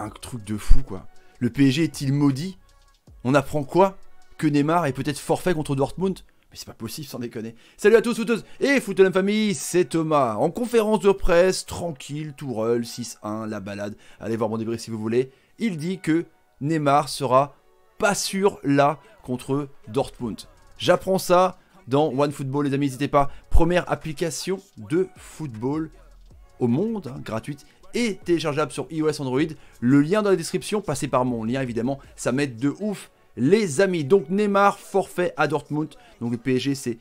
un truc de fou, quoi. Le PSG est-il maudit? On apprend quoi? Que Neymar est peut-être forfait contre Dortmund? Mais c'est pas possible, sans déconner. Salut à tous, footeuses et footeux famille, c'est Thomas. En conférence de presse, tranquille, Tourelle, 6-1, la balade. Allez voir mon débrief si vous voulez. Il dit que Neymar sera pas sûr là contre Dortmund. J'apprends ça dans OneFootball, les amis, n'hésitez pas. Première application de football au monde, hein, gratuite et téléchargeable sur iOS, Android. Le lien dans la description, passez par mon lien évidemment, ça m'aide de ouf. Les amis, donc Neymar forfait à Dortmund, donc le PSG c'est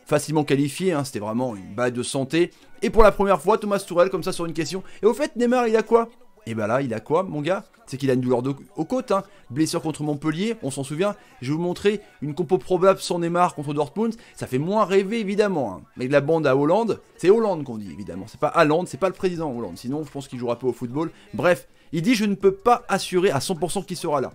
facilement qualifié, hein, c'était vraiment une balle de santé. Et pour la première fois, Thomas Tourelle comme ça sur une question. Et au fait, Neymar il a quoi? Et bah là, il a quoi mon gars? C'est qu'il a une douleur aux côtes, hein. Blessure contre Montpellier, on s'en souvient. Je vais vous montrer une compo probable sans Neymar contre Dortmund. Ça fait moins rêver évidemment, hein. Mais de la bande à Hollande, c'est Hollande qu'on dit évidemment. C'est pas Haaland, c'est pas le président Hollande. Sinon, je pense qu'il jouera pas au football. Bref, il dit je ne peux pas assurer à 100% qu'il sera là.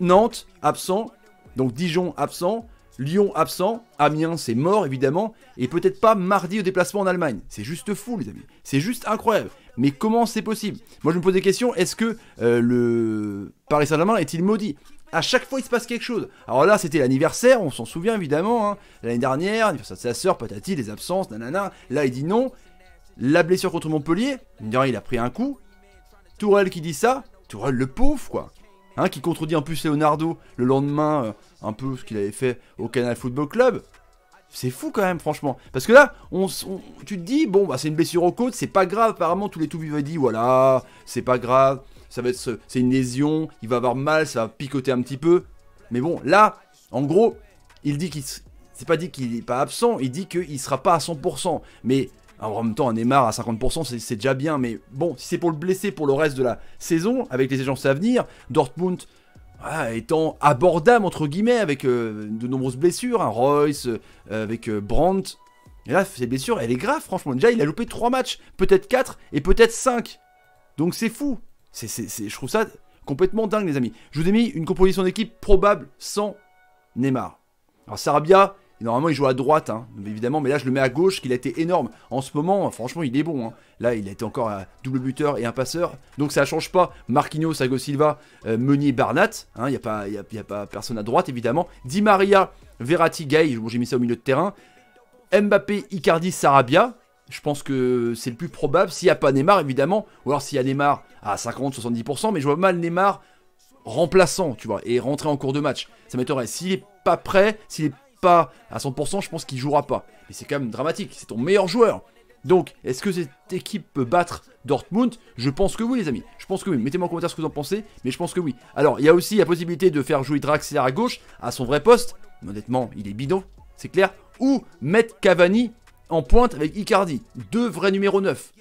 Nantes, absent. Donc Dijon, absent. Lyon, absent. Amiens, c'est mort, évidemment. Et peut-être pas mardi au déplacement en Allemagne. C'est juste fou, les amis. C'est juste incroyable. Mais comment c'est possible? Moi, je me pose des questions. Est-ce que le Paris Saint-Germain est-il maudit? À chaque fois, il se passe quelque chose. Alors là, c'était l'anniversaire. On s'en souvient, évidemment. Hein. L'année dernière, l'anniversaire de sa sœur, patati, les absences, nanana. Là, il dit non. La blessure contre Montpellier. Il a pris un coup. Tourelle qui dit ça. Tourelle, le pauvre, quoi. Hein, qui contredit en plus Leonardo le lendemain, un peu ce qu'il avait fait au Canal Football Club. C'est fou quand même, franchement. Parce que là, tu te dis, bon, bah, c'est une blessure aux côtes, c'est pas grave. Apparemment, tous les tout vivants dit, voilà, c'est pas grave, ça va être, c'est une lésion, il va avoir mal, ça va picoter un petit peu. Mais bon, là, en gros, il dit c'est pas dit qu'il est pas absent, il dit qu'il sera pas à 100%. Mais alors, en même temps, un Neymar à 50%, c'est déjà bien. Mais bon, si c'est pour le blesser pour le reste de la saison, avec les échéances à venir, Dortmund voilà, étant abordable, entre guillemets, avec de nombreuses blessures, hein, Royce, avec Brandt. Et là, ces blessures, elle est grave, franchement. Déjà, il a loupé 3 matchs, peut-être 4 et peut-être 5. Donc c'est fou. Je trouve ça complètement dingue, les amis. Je vous ai mis une composition d'équipe probable sans Neymar. Alors, Sarabia... Normalement, il joue à droite, hein, évidemment, mais là, je le mets à gauche, qu'il a été énorme. En ce moment, franchement, il est bon. Hein. Là, il a été encore un double buteur et un passeur. Donc, ça ne change pas. Marquinhos, Thiago Silva, Meunier, Barnat. Il n'y a pas personne à droite, évidemment. Di Maria, Verratti, Gay. Bon, j'ai mis ça au milieu de terrain. Mbappé, Icardi, Sarabia. Je pense que c'est le plus probable. S'il n'y a pas Neymar, évidemment. Ou alors, s'il y a Neymar à 50-70%. Mais je vois mal Neymar remplaçant, tu vois, et rentrer en cours de match. Ça m'étonnerait. S'il n'est pas prêt, s'il est pas à 100%, je pense qu'il jouera pas. Mais c'est quand même dramatique, c'est ton meilleur joueur. Donc, est-ce que cette équipe peut battre Dortmund? Je pense que oui, les amis. Je pense que oui. Mettez-moi en commentaire ce que vous en pensez, mais je pense que oui. Alors, il y a aussi la possibilité de faire jouer Draxler à gauche, à son vrai poste. Honnêtement, il est bidon, c'est clair. Ou mettre Cavani en pointe avec Icardi. 2 vrais numéros 9.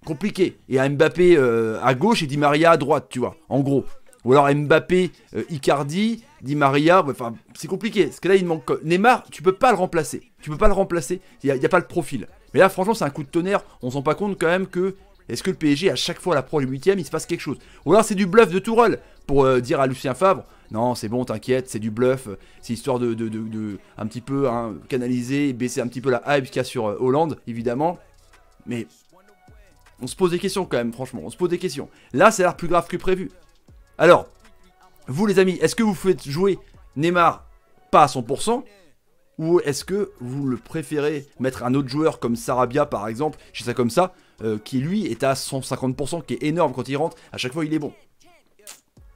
Compliqué. Et à Mbappé à gauche et Di Maria à droite, tu vois, en gros. Ou alors Mbappé, Icardi, Di Maria, enfin c'est compliqué. Parce que là il manque Neymar, tu peux pas le remplacer. Tu peux pas le remplacer, il n'y a pas le profil. Mais là franchement c'est un coup de tonnerre, on se rend pas compte quand même que... Est-ce que le PSG à chaque fois à l'approche du 8ème il se passe quelque chose? Ou alors c'est du bluff de Tourelle pour dire à Lucien Favre, non c'est bon t'inquiète, c'est du bluff, c'est histoire de un petit peu hein, canaliser et baisser un petit peu la hype qu'il y a sur Hollande évidemment. Mais on se pose des questions quand même franchement, on se pose des questions. Là ça a l'air plus grave que prévu. Alors, vous les amis, est-ce que vous faites jouer Neymar pas à 100% ou est-ce que vous le préférez mettre un autre joueur comme Sarabia par exemple, je sais ça comme ça, qui lui est à 150%, qui est énorme quand il rentre, à chaque fois il est bon.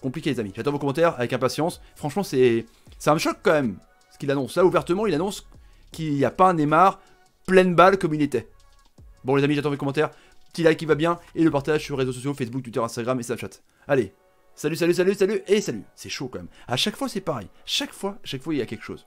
Compliqué les amis, j'attends vos commentaires avec impatience. Franchement ça me choque quand même ce qu'il annonce. Là ouvertement il annonce qu'il n'y a pas un Neymar pleine balle comme il était. Bon les amis, j'attends vos commentaires, petit like qui va bien et le partage sur les réseaux sociaux, Facebook, Twitter, Instagram et Snapchat. Allez. Salut, salut, salut, salut, et salut. C'est chaud quand même. À chaque fois, c'est pareil. Chaque fois, il y a quelque chose.